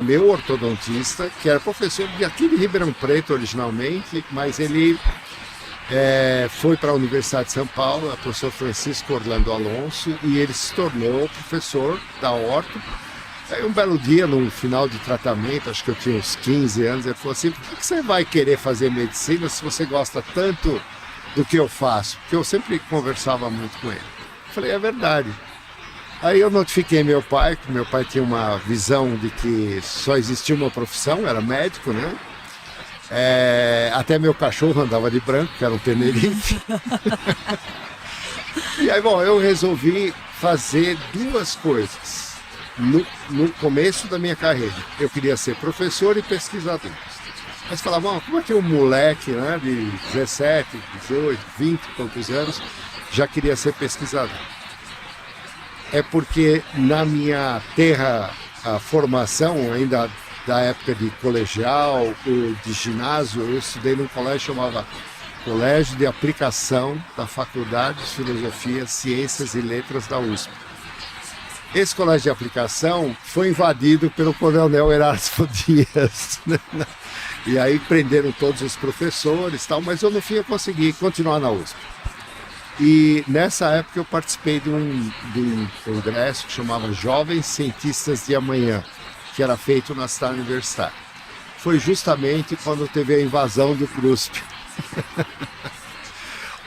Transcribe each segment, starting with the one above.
meu ortodontista, que era professor aqui de Ribeirão Preto originalmente, mas ele foi para a Universidade de São Paulo, o professor Francisco Orlando Alonso, e ele se tornou professor da orto. Aí um belo dia, no final de tratamento, acho que eu tinha uns 15 anos, ele falou assim: por que você vai querer fazer medicina se você gosta tanto do que eu faço? Porque eu sempre conversava muito com ele. Eu falei, é verdade. Aí eu notifiquei meu pai, que meu pai tinha uma visão de que só existia uma profissão, era médico, né? Até meu cachorro andava de branco, que era um Tenerife. E aí, bom, eu resolvi fazer duas coisas no começo da minha carreira. Eu queria ser professor e pesquisador. Mas falavam, como é que um moleque, né, de 17, 18, 20 e poucos anos já queria ser pesquisador? É porque na minha a formação, ainda da época de colegial, de ginásio, eu estudei num colégio que chamava Colégio de Aplicação da Faculdade de Filosofia, Ciências e Letras da USP. Esse colégio de aplicação foi invadido pelo coronel Erasmo Dias, né? E aí prenderam todos os professores e tal, mas eu no fim eu consegui continuar na USP. E nessa época eu participei de um congresso que chamava Jovens Cientistas de Amanhã, que era feito na cidade universitária. Foi justamente quando teve a invasão do CRUSP.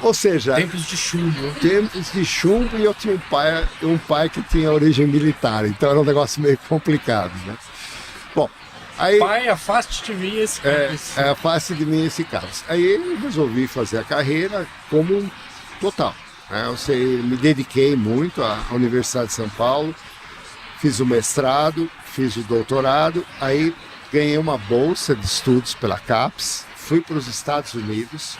Ou seja... Tempos de chumbo. Tempos de chumbo, e eu tinha um pai que tinha origem militar, então era um negócio meio complicado, né? Bom, aí... Pai, afaste de mim esse caos. Afaste de mim esse caos. Aí eu resolvi fazer a carreira como total, né? Eu me dediquei muito à Universidade de São Paulo, fiz o mestrado, fiz o doutorado, aí ganhei uma bolsa de estudos pela CAPES, fui para os Estados Unidos.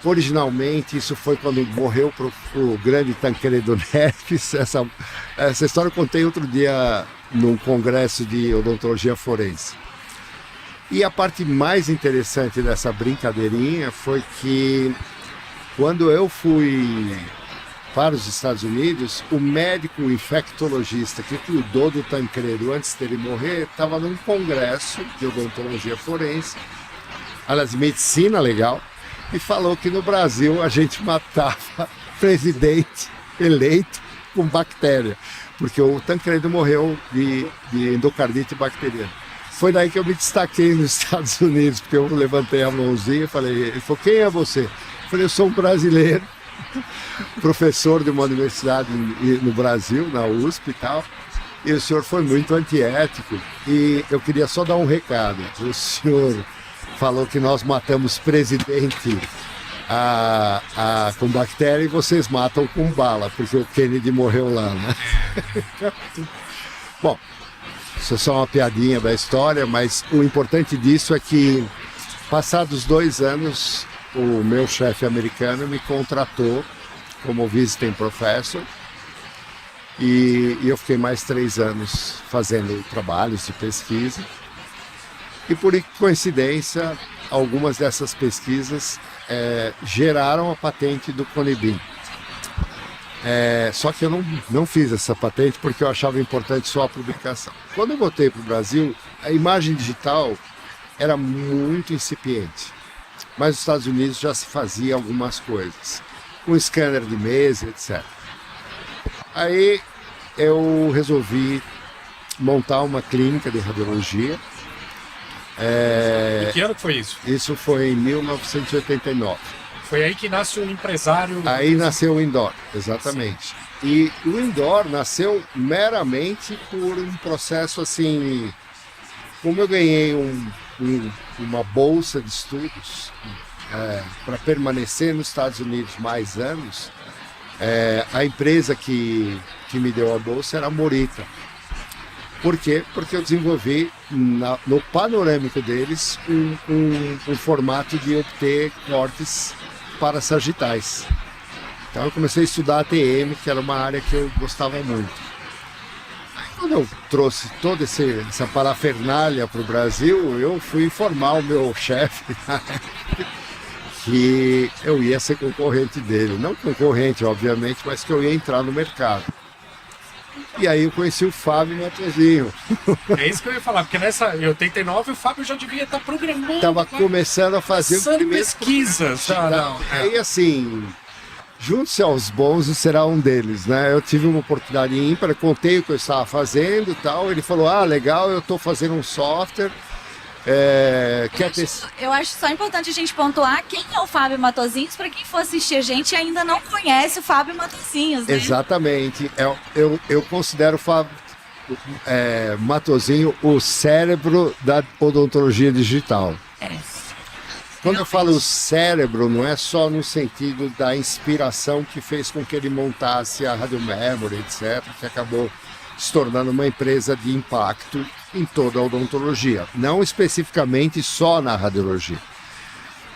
Originalmente, isso foi quando morreu o grande Tancredo Neves. Essa história eu contei outro dia num congresso de odontologia forense. E a parte mais interessante dessa brincadeirinha foi que quando eu fui para os Estados Unidos, o médico infectologista que cuidou do Tancredo antes dele morrer estava num congresso de odontologia forense, aliás, medicina legal, e falou que no Brasil a gente matava presidente eleito com bactéria, porque o Tancredo morreu de endocardite bacteriana. Foi daí que eu me destaquei nos Estados Unidos, porque eu levantei a mãozinha e falei, ele falou, quem é você? Eu falei, eu sou um brasileiro, professor de uma universidade no Brasil, na USP e tal, e o senhor foi muito antiético, e eu queria só dar um recado. O senhor falou que nós matamos presidente com bactéria e vocês matam com bala, porque o Kennedy morreu lá, né? Bom, isso é só uma piadinha da história, mas o importante disso é que, passados 2 anos, o meu chefe americano me contratou como visiting professor e eu fiquei mais 3 anos fazendo trabalhos de pesquisa. E por coincidência, algumas dessas pesquisas geraram a patente do Conibin. Só que eu não fiz essa patente porque eu achava importante só a publicação. Quando eu voltei para o Brasil, a imagem digital era muito incipiente. Mas nos Estados Unidos já se fazia algumas coisas, com scanner de mesa, etc. Aí eu resolvi montar uma clínica de radiologia. E que ano foi isso? Isso foi em 1989. Foi aí que nasce o empresário... Aí nasceu o Indoor, exatamente. Sim. E o Indoor nasceu meramente por um processo assim... Como eu ganhei uma bolsa de estudos para permanecer nos Estados Unidos mais anos, a empresa que me deu a bolsa era a Morita. Por quê? Porque eu desenvolvi no panorâmico deles um formato de obter cortes para sagitais. Então eu comecei a estudar ATM, que era uma área que eu gostava muito. Aí, quando eu trouxe toda essa parafernália para o Brasil, eu fui informar o meu chefe que eu ia ser concorrente dele. Não concorrente, obviamente, mas que eu ia entrar no mercado. E aí eu conheci o Fábio Matosinho. É isso que eu ia falar, porque em 89 o Fábio já devia estar programando. Estava começando a fazer o primeiro pesquisas. Aí assim, junte-se aos bons e será um deles, né? Eu tive uma oportunidade ímpar, contei o que eu estava fazendo e tal. Ele falou, legal, eu estou fazendo um software. Eu acho só importante a gente pontuar quem é o Fábio Matosinhos, para quem for assistir a gente e ainda não conhece o Fábio Matosinhos, né? Exatamente. Eu considero o Fábio Matosinho o cérebro da odontologia digital. Quando eu falo cérebro, não é só no sentido da inspiração que fez com que ele montasse a Radio Memory, etc., que acabou se tornando uma empresa de impacto em toda a odontologia, não especificamente só na radiologia,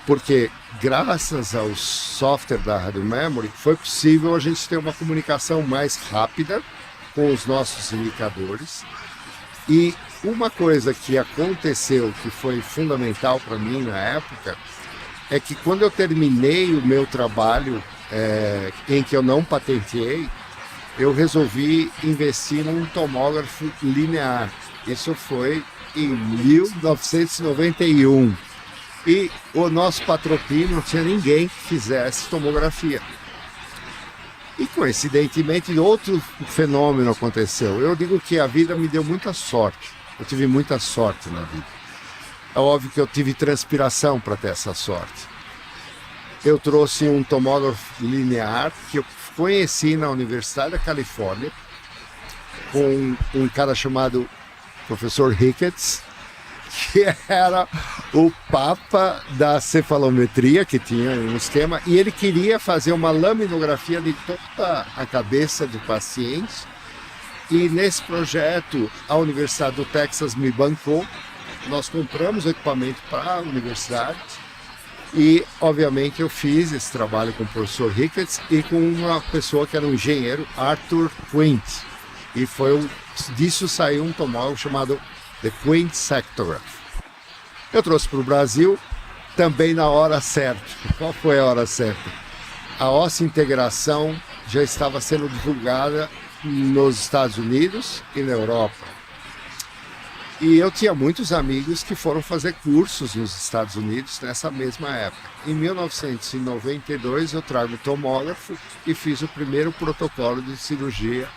porque graças ao software da Radio Memory foi possível a gente ter uma comunicação mais rápida com os nossos indicadores. E uma coisa que aconteceu que foi fundamental para mim na época é que quando eu terminei o meu trabalho em que eu não patenteei, eu resolvi investir num tomógrafo linear. Isso foi em 1991. E o nosso patrocínio não tinha ninguém que fizesse tomografia. E coincidentemente outro fenômeno aconteceu. Eu digo que a vida me deu muita sorte. Eu tive muita sorte na vida. É óbvio que eu tive transpiração para ter essa sorte. Eu trouxe um tomógrafo linear que eu conheci na Universidade da Califórnia com um cara chamado professor Ricketts, que era o papa da cefalometria, que tinha um esquema, e ele queria fazer uma laminografia de toda a cabeça do paciente. E nesse projeto a Universidade do Texas me bancou, nós compramos o equipamento para a universidade e obviamente eu fiz esse trabalho com o professor Ricketts e com uma pessoa que era um engenheiro, Arthur Quint, e disso saiu um tomógrafo chamado The Quint Sectograph. Eu trouxe para o Brasil também na hora certa. Qual foi a hora certa? A osseointegração já estava sendo divulgada nos Estados Unidos e na Europa. E eu tinha muitos amigos que foram fazer cursos nos Estados Unidos nessa mesma época. Em 1992 eu trago o tomógrafo e fiz o primeiro protocolo de cirurgia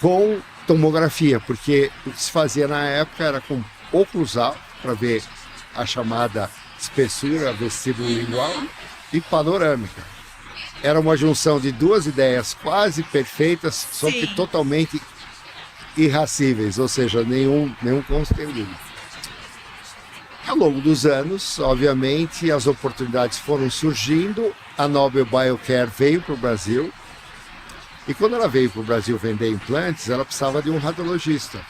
com tomografia, porque o que se fazia na época era com oclusal, para ver a chamada espessura vestibulolingual, e panorâmica. Era uma junção de duas ideias quase perfeitas, só que totalmente irracíveis, ou seja, nenhum conteúdo. Ao longo dos anos, obviamente, as oportunidades foram surgindo, a Nobel Biocare veio para o Brasil, e quando ela veio para o Brasil vender implantes, ela precisava de um radiologista.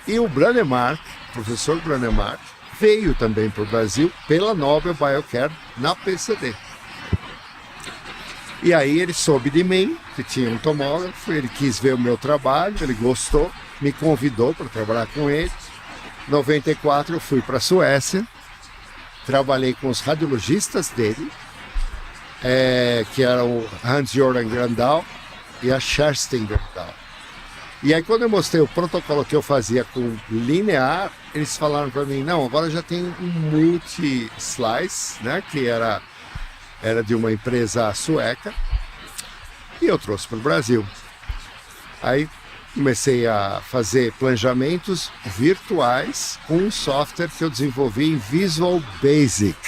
E o Branemark, o professor Branemark, veio também para o Brasil pela Nobel Biocare na PCD. E aí ele soube de mim, que tinha um tomógrafo, ele quis ver o meu trabalho, ele gostou, me convidou para trabalhar com ele. Em 94 eu fui para a Suécia, trabalhei com os radiologistas dele, que eram o Hans-Jorgen Grandal e a Kerstin Grandal. E aí quando eu mostrei o protocolo que eu fazia com linear, eles falaram para mim, não, agora já tem um multi-slice, né, que era de uma empresa sueca, e eu trouxe para o Brasil. Aí comecei a fazer planejamentos virtuais com um software que eu desenvolvi em Visual Basic.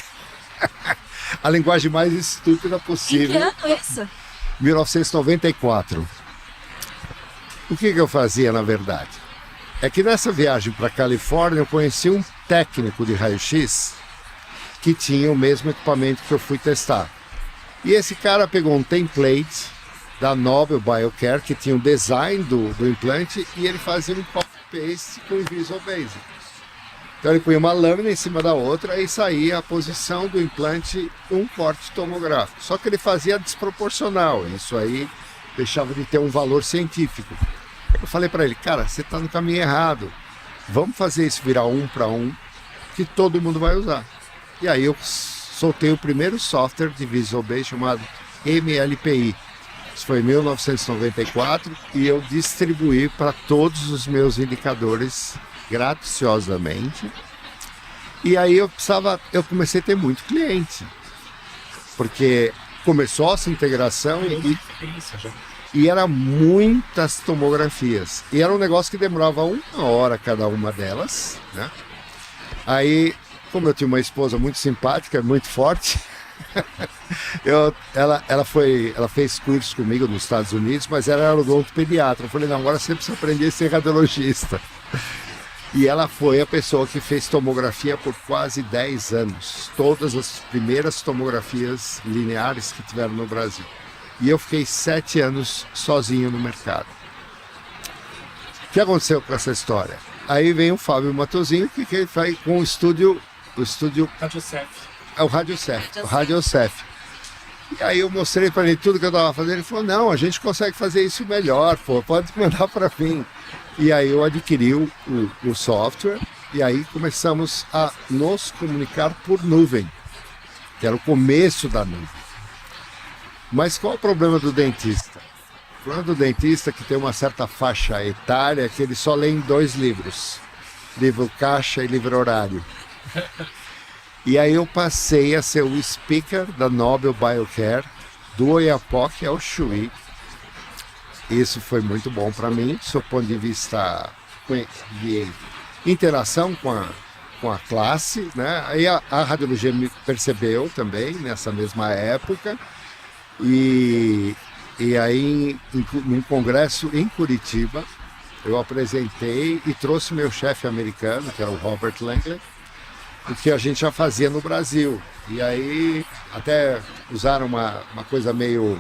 A linguagem mais estúpida possível. Em que ano isso? 1994. O que eu fazia, na verdade? É que nessa viagem para a Califórnia eu conheci um técnico de raio-x que tinha o mesmo equipamento que eu fui testar. E esse cara pegou um template da Nobel Biocare, que tinha o design do implante, e ele fazia um copy-paste com o Visual Basic. Então ele punha uma lâmina em cima da outra e saía a posição do implante, um corte tomográfico. Só que ele fazia desproporcional, isso aí deixava de ter um valor científico. Eu falei para ele, cara, você está no caminho errado, vamos fazer isso virar 1 para 1, que todo mundo vai usar. E aí eu soltei o primeiro software de Visual Basic chamado MLPI, Isso foi em 1994 e eu distribuí para todos os meus indicadores gratuitosamente. E aí eu comecei a ter muito cliente, porque começou essa integração e era muitas tomografias. E era um negócio que demorava 1 hora cada uma delas, né? Aí, como eu tinha uma esposa muito simpática, muito forte, ela fez curso comigo nos Estados Unidos, mas ela era odontopediatra. Eu falei, não, agora você precisa aprender a ser radiologista. E ela foi a pessoa que fez tomografia por quase 10 anos. Todas as primeiras tomografias lineares que tiveram no Brasil. E eu fiquei 7 anos sozinho no mercado. O que aconteceu com essa história? Aí vem o Fábio Matosinho, que ele faz com o estúdio Radiocef. É o Radiocef. E aí eu mostrei para ele tudo que eu estava fazendo. Ele falou, não, a gente consegue fazer isso melhor, pô, pode mandar para mim. E aí eu adquiri o software e aí começamos a nos comunicar por nuvem, que era o começo da nuvem. Mas qual o problema do dentista? O problema do dentista é que tem uma certa faixa etária que ele só lê em 2 livros. Livro caixa e livro horário. E aí eu passei a ser o speaker da Nobel Biocare, do Oiapoque ao Chuí. Isso foi muito bom para mim, do ponto de vista de interação com a classe, né? Aí a radiologia me percebeu também nessa mesma época. E aí, num congresso em Curitiba, eu apresentei e trouxe meu chefe americano, que era o Robert Langley, o que a gente já fazia no Brasil. E aí até usaram uma coisa meio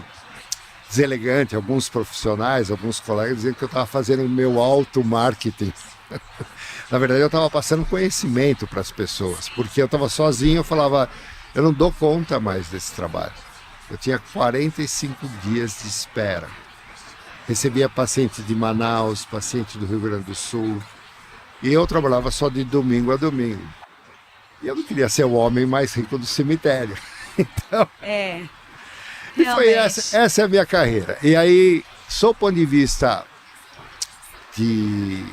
deselegante, alguns profissionais, alguns colegas diziam que eu estava fazendo o meu auto-marketing. Na verdade eu estava passando conhecimento para as pessoas, porque eu estava sozinho, eu falava, eu não dou conta mais desse trabalho. Eu tinha 45 dias de espera. Recebia paciente de Manaus, paciente do Rio Grande do Sul, e eu trabalhava só de domingo a domingo. E eu não queria ser o homem mais rico do cemitério. Então, e foi essa é a minha carreira. E aí, sob o ponto de vista de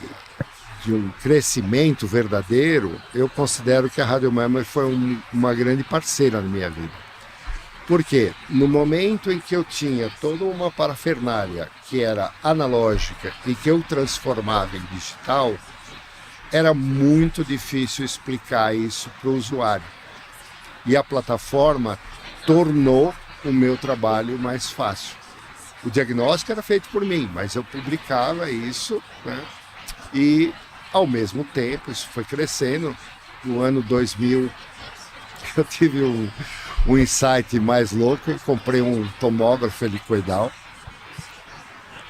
um crescimento verdadeiro, eu considero que a Rádio Mama foi uma grande parceira na minha vida. Por quê? No momento em que eu tinha toda uma parafernália que era analógica e que eu transformava em digital, era muito difícil explicar isso para o usuário. E a plataforma tornou o meu trabalho mais fácil. O diagnóstico era feito por mim, mas eu publicava isso, né? E, ao mesmo tempo, isso foi crescendo. No ano 2000, eu tive um insight mais louco. Eu comprei um tomógrafo helicoidal,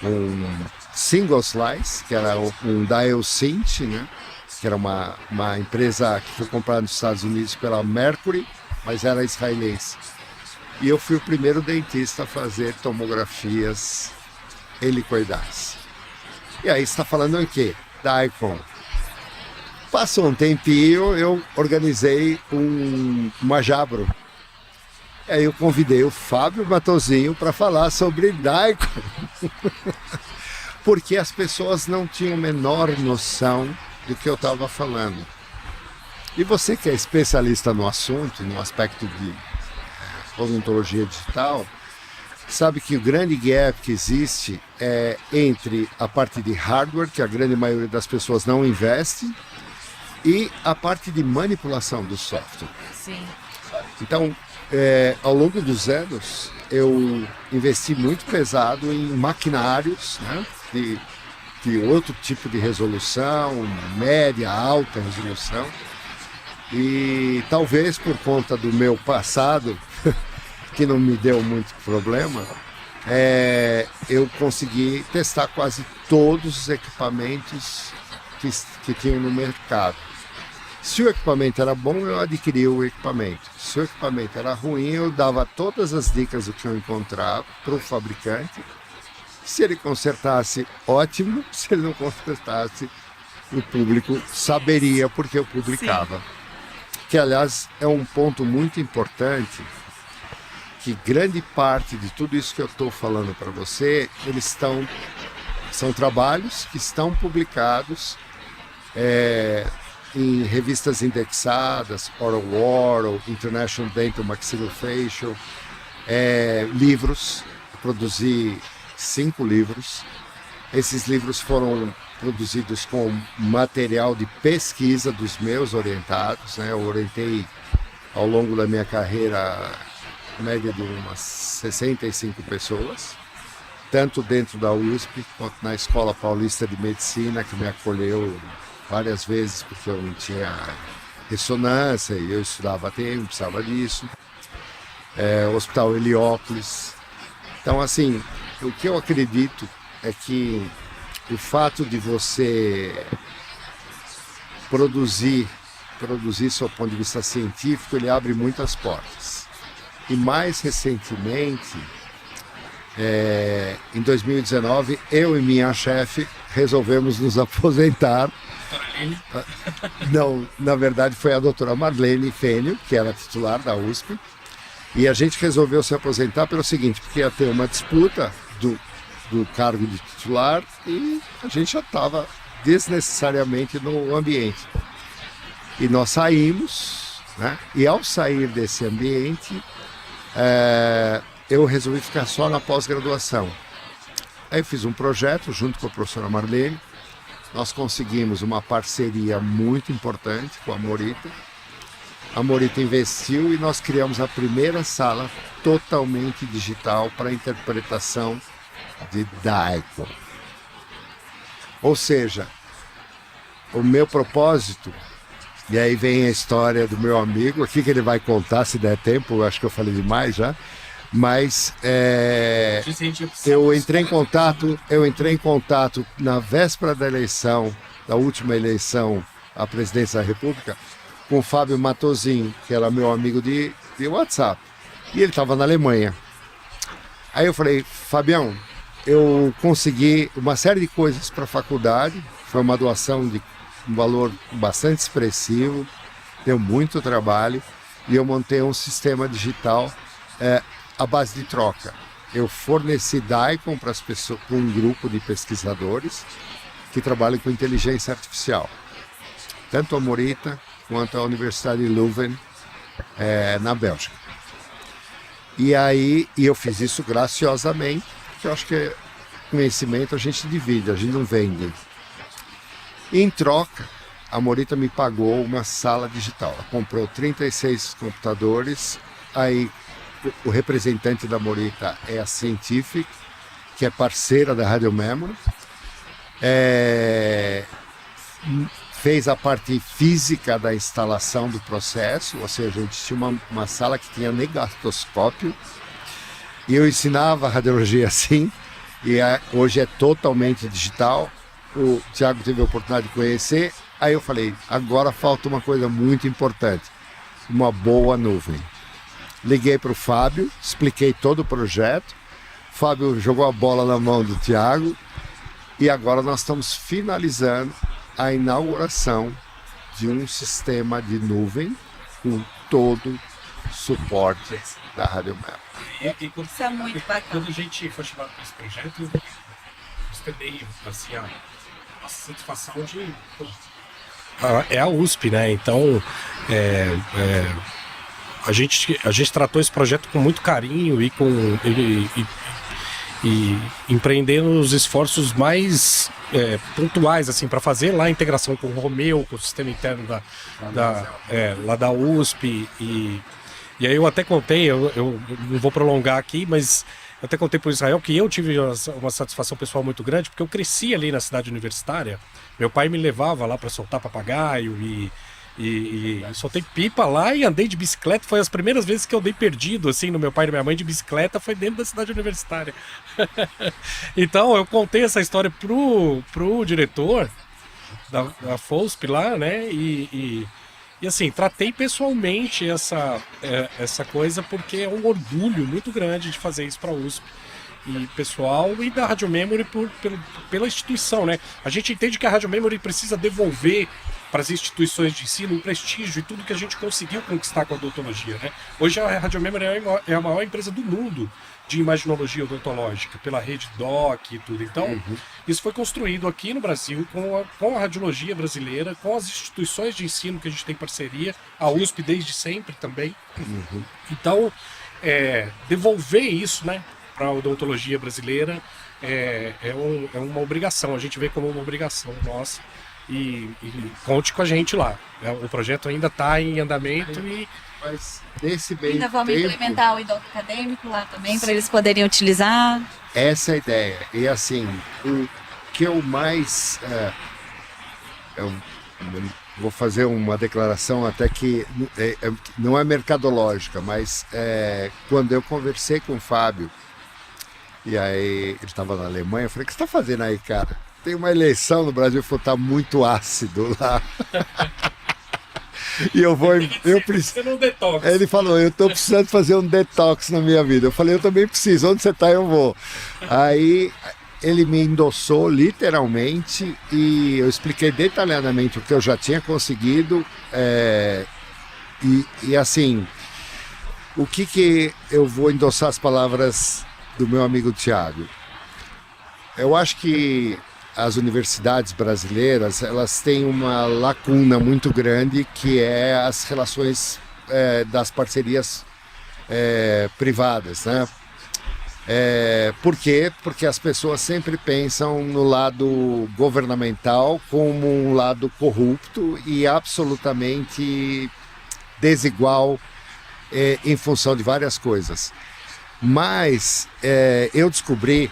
um single slice, que era um Dialsint, né? Que era uma empresa que foi comprada nos Estados Unidos pela Mercury, mas era israelense. E eu fui o primeiro dentista a fazer tomografias helicoidais. E aí você está falando em quê? Da Icon. Passou um tempinho, eu organizei uma Jabro. E aí eu convidei o Fábio Matosinho para falar sobre Daikon. Porque as pessoas não tinham a menor noção do que eu estava falando. E você que é especialista no assunto, no aspecto de odontologia digital, sabe que o grande gap que existe é entre a parte de hardware, que a grande maioria das pessoas não investe, e a parte de manipulação do software. Sim. Então, ao longo dos anos, eu investi muito pesado em maquinários, né, de outro tipo de resolução, média, alta resolução. E talvez por conta do meu passado, que não me deu muito problema, eu consegui testar quase todos os equipamentos que tinham no mercado. Se o equipamento era bom, eu adquiria o equipamento. Se o equipamento era ruim, eu dava todas as dicas do que eu encontrava para o fabricante. Se ele consertasse, ótimo. Se ele não consertasse, o público saberia porque eu publicava. Sim. Que, aliás, é um ponto muito importante, que grande parte de tudo isso que eu estou falando para você, são trabalhos que estão publicados em revistas indexadas, Oral, International Dental Maxillofacial, livros. Eu produzi 5 livros. Esses livros foram produzidos com material de pesquisa dos meus orientados, né? Eu orientei ao longo da minha carreira média de umas 65 pessoas, tanto dentro da USP quanto na Escola Paulista de Medicina, que me acolheu várias vezes porque eu não tinha ressonância e eu estudava tempo, precisava disso. Hospital Heliópolis. Então, assim, o que eu acredito é que o fato de você produzir sob o ponto de vista científico, ele abre muitas portas. E mais recentemente, em 2019, eu e minha chefe resolvemos nos aposentar. Não, na verdade foi a doutora Marlene Fênio, que era titular da USP, e a gente resolveu se aposentar pelo seguinte, porque ia ter uma disputa do cargo de titular e a gente já estava desnecessariamente no ambiente. E nós saímos, né? E ao sair desse ambiente, eu resolvi ficar só na pós-graduação. Aí eu fiz um projeto junto com a professora Marlene, nós conseguimos uma parceria muito importante com a Morita. A Morita investiu e nós criamos a primeira sala totalmente digital para interpretação de Daikon. Ou seja, o meu propósito, e aí vem a história do meu amigo, aqui que ele vai contar se der tempo, eu acho que eu falei demais já, mas eu entrei em contato na véspera da eleição, da última eleição à presidência da República, com o Fábio Matozin, que era meu amigo de WhatsApp, e ele estava na Alemanha. Aí eu falei, Fabião, eu consegui uma série de coisas para a faculdade, foi uma doação de um valor bastante expressivo, deu muito trabalho, e eu montei um sistema digital à base de troca. Eu forneci Daikon para as pessoas, para um grupo de pesquisadores que trabalham com inteligência artificial. Tanto a Morita quanto a Universidade de Leuven, na Bélgica. E aí eu fiz isso graciosamente, porque eu acho que conhecimento a gente divide, a gente não vende. E em troca, a Morita me pagou uma sala digital. Ela comprou 36 computadores, aí o representante da Morita é a Scientific, que é parceira da Radio Memory. Fez a parte física da instalação do processo, ou seja, a gente tinha uma sala que tinha negatoscópio, e eu ensinava a radiologia assim, e hoje é totalmente digital. O Thiago teve a oportunidade de conhecer, aí eu falei, agora falta uma coisa muito importante, uma boa nuvem. Liguei para o Fábio, expliquei todo o projeto, o Fábio jogou a bola na mão do Thiago, e agora nós estamos finalizando a inauguração de um sistema de nuvem com todo o suporte da Radio Memory. Isso é muito bacana. Quando a gente foi chamado para esse projeto, eu gostei assim, a satisfação de... É a USP, né? Então, a gente tratou esse projeto com muito carinho e empreendendo os esforços mais pontuais assim para fazer lá a integração com o Romeu, com o sistema interno lá da USP e aí eu até contei, eu não vou prolongar aqui, mas eu até contei para o Israel que eu tive uma satisfação pessoal muito grande, porque eu cresci ali na cidade universitária, meu pai me levava lá para soltar papagaio e soltei pipa lá e andei de bicicleta. Foi as primeiras vezes que eu dei perdido assim no meu pai e minha mãe de bicicleta, foi dentro da cidade universitária. Então eu contei essa história pro diretor da FOSP lá, né? E assim, tratei pessoalmente essa coisa, porque é um orgulho muito grande de fazer isso para a USP e pessoal, e da Radio Memory pela instituição, né? A gente entende que a Radio Memory precisa devolver para as instituições de ensino o prestígio e tudo que a gente conseguiu conquistar com a odontologia, né? Hoje a Radiomemory é a maior empresa do mundo de imaginologia odontológica, pela rede DOC e tudo. Então, isso foi construído aqui no Brasil com a radiologia brasileira, com as instituições de ensino que a gente tem parceria, a USP desde sempre também. Então, devolver isso, né, para a odontologia brasileira é uma obrigação, a gente vê como uma obrigação nossa. E conte com a gente lá. O projeto ainda está em andamento Mas nesse meio Ainda vamos tempo, implementar o idôneo acadêmico lá também, para eles poderem utilizar. essa é a ideia. E assim, o que eu mais... eu vou fazer uma declaração até que não é mercadológica, mas quando eu conversei com o Fábio, e aí ele estava na Alemanha, eu falei, o que você está fazendo aí, cara? Tem uma eleição no Brasil, falou, tá muito ácido lá. E eu preciso. Ele falou, eu tô precisando fazer um detox na minha vida. Eu falei, eu também preciso, onde você tá, eu vou. Aí ele me endossou literalmente e eu expliquei detalhadamente o que eu já tinha conseguido. E assim, o que eu vou endossar as palavras do meu amigo Thiago? Eu acho que as universidades brasileiras, elas têm uma lacuna muito grande, que é as relações das parcerias privadas, né? Por quê? Porque as pessoas sempre pensam no lado governamental como um lado corrupto e absolutamente desigual em função de várias coisas. Mas eu descobri,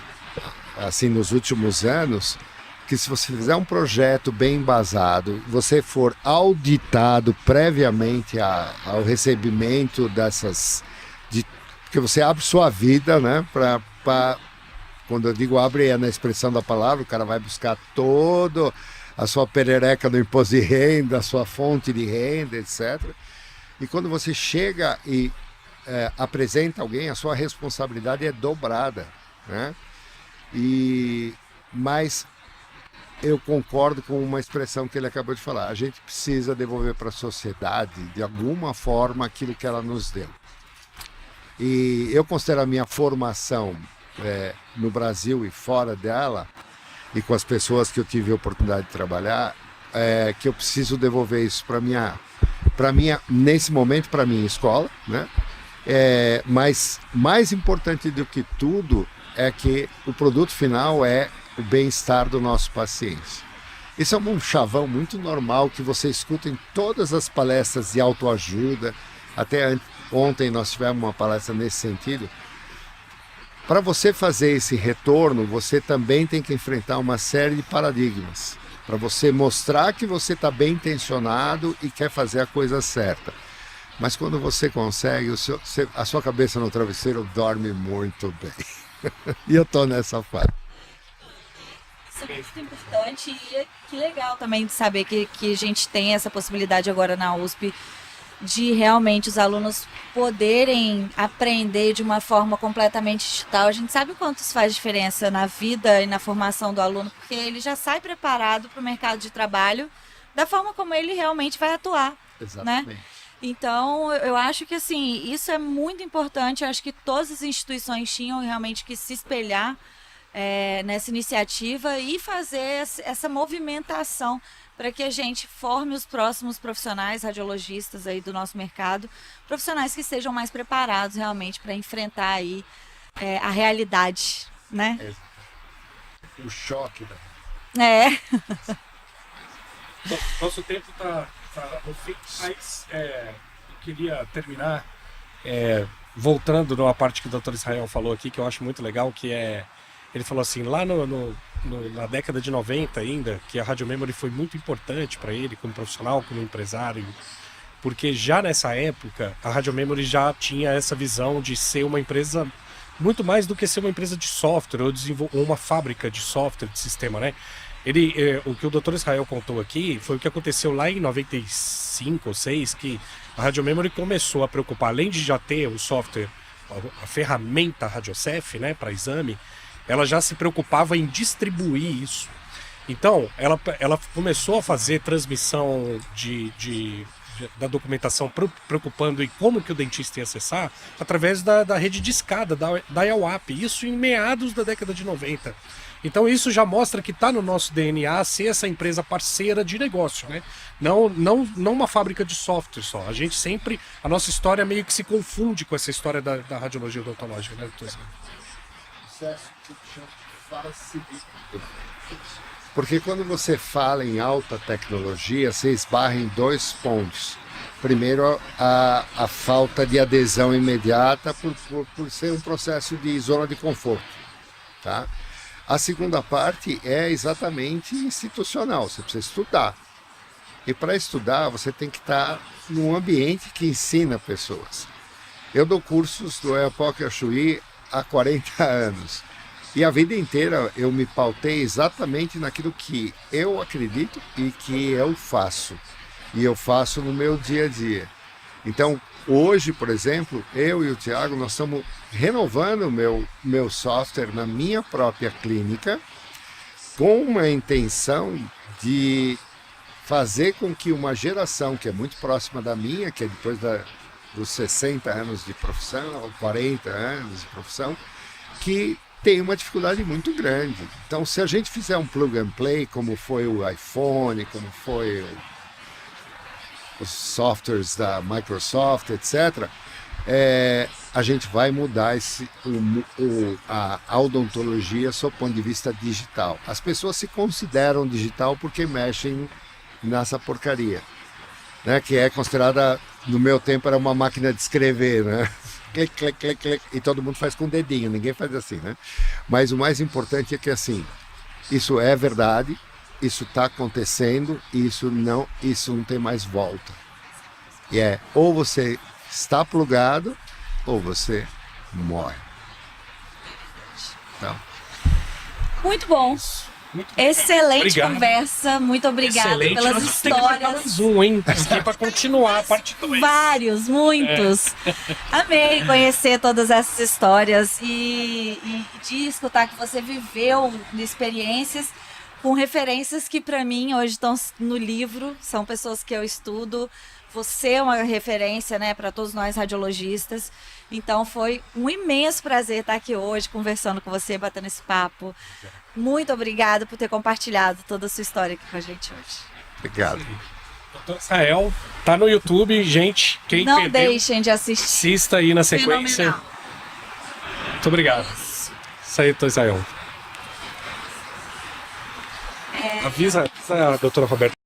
assim, nos últimos anos, que se você fizer um projeto bem embasado, você for auditado previamente ao recebimento dessas... porque você abre sua vida, né? Quando eu digo abre, é na expressão da palavra, o cara vai buscar todo a sua perereca no imposto de renda, a sua fonte de renda, etc. E quando você chega e apresenta alguém, a sua responsabilidade é dobrada, né? Mas eu concordo com uma expressão que ele acabou de falar. A gente precisa devolver para a sociedade, de alguma forma, aquilo que ela nos deu. E eu considero a minha formação no Brasil e fora dela, e com as pessoas que eu tive a oportunidade de trabalhar, que eu preciso devolver isso para minha, nesse momento, para a minha escola, né? Mas mais importante do que tudo é que o produto final é o bem-estar do nosso paciente. Isso é um chavão muito normal que você escuta em todas as palestras de autoajuda. Até ontem nós tivemos uma palestra nesse sentido. Para você fazer esse retorno, você também tem que enfrentar uma série de paradigmas. Para você mostrar que você está bem intencionado e quer fazer a coisa certa. Mas quando você consegue, a sua cabeça no travesseiro dorme muito bem. E eu estou nessa fase. Isso é muito importante e que legal também de saber que a gente tem essa possibilidade agora na USP de realmente os alunos poderem aprender de uma forma completamente digital. A gente sabe o quanto isso faz diferença na vida e na formação do aluno, porque ele já sai preparado para o mercado de trabalho da forma como ele realmente vai atuar. Exatamente. Né? Então, eu acho que assim, isso é muito importante. Eu acho que todas as instituições tinham realmente que se espelhar nessa iniciativa e fazer essa movimentação para que a gente forme os próximos profissionais radiologistas aí do nosso mercado, profissionais que estejam mais preparados realmente para enfrentar aí a realidade, né? O choque, né? Nosso tempo está no fim, mas eu queria terminar voltando numa parte que o Dr. Israel falou aqui, que eu acho muito legal, que ele falou assim, lá na década de 90 ainda, que a Radiomemory foi muito importante para ele como profissional, como empresário, porque já nessa época a Radiomemory já tinha essa visão de ser uma empresa muito mais do que ser uma empresa de software ou uma fábrica de software, de sistema, né? O que o Dr. Israel contou aqui foi o que aconteceu lá em 95 ou 6, que a Radiomemory começou a preocupar, além de já ter o software, a ferramenta Radiocef, né, para exame, ela já se preocupava em distribuir isso. Então, ela começou a fazer transmissão da documentação preocupando em como que o dentista ia acessar através da rede de escada, da IAWAP, isso em meados da década de 90. Então isso já mostra que está no nosso DNA ser essa empresa parceira de negócio, né? Não uma fábrica de software só. A nossa história meio que se confunde com essa história da radiologia odontológica, né, doutor? Porque quando você fala em alta tecnologia, você esbarra em 2 pontos. Primeiro, a falta de adesão imediata por ser um processo de zona de conforto. Tá? A segunda parte é exatamente institucional, você precisa estudar. E para estudar, você tem que estar num ambiente que ensina pessoas. Eu dou cursos do Epoch Shui há 40 anos. E a vida inteira eu me pautei exatamente naquilo que eu acredito e que eu faço. E eu faço no meu dia a dia. Então, hoje, por exemplo, eu e o Thiago, nós estamos renovando o meu software na minha própria clínica com uma intenção de fazer com que uma geração que é muito próxima da minha, que é depois dos 60 anos de profissão, ou 40 anos de profissão, que tem uma dificuldade muito grande. Então, se a gente fizer um plug and play, como foi o iPhone, como foi os softwares da Microsoft, etc., a gente vai mudar a odontologia sob o ponto de vista digital. As pessoas se consideram digital porque mexem nessa porcaria, né? Que é considerada, no meu tempo, era uma máquina de escrever, né? Clic, clic, clic, clic, e todo mundo faz com o dedinho, ninguém faz assim, né? Mas o mais importante é que, assim, isso é verdade, isso está acontecendo, e isso não tem mais volta. E ou você está plugado, ou você morre. Então. Muito bom. Excelente Obrigado. Conversa, muito obrigada Excelente. pelas Nós temos que marcar histórias. mais um, hein? Aqui para continuar a parte 2. Vários, muitos. Amei conhecer todas essas histórias e de escutar que você viveu experiências com referências que para mim hoje estão no livro, são pessoas que eu estudo. Você é uma referência, né, para todos nós radiologistas. Então foi um imenso prazer estar aqui hoje conversando com você, batendo esse papo. Muito obrigada por ter compartilhado toda a sua história aqui com a gente hoje. Obrigado. Doutor Israel, tá no YouTube, gente. Quem Não perdeu, deixem de assistir. assista aí na sequência. Fenomenal. Muito obrigado. Isso aí, doutor Israel. Avisa a doutora Roberta.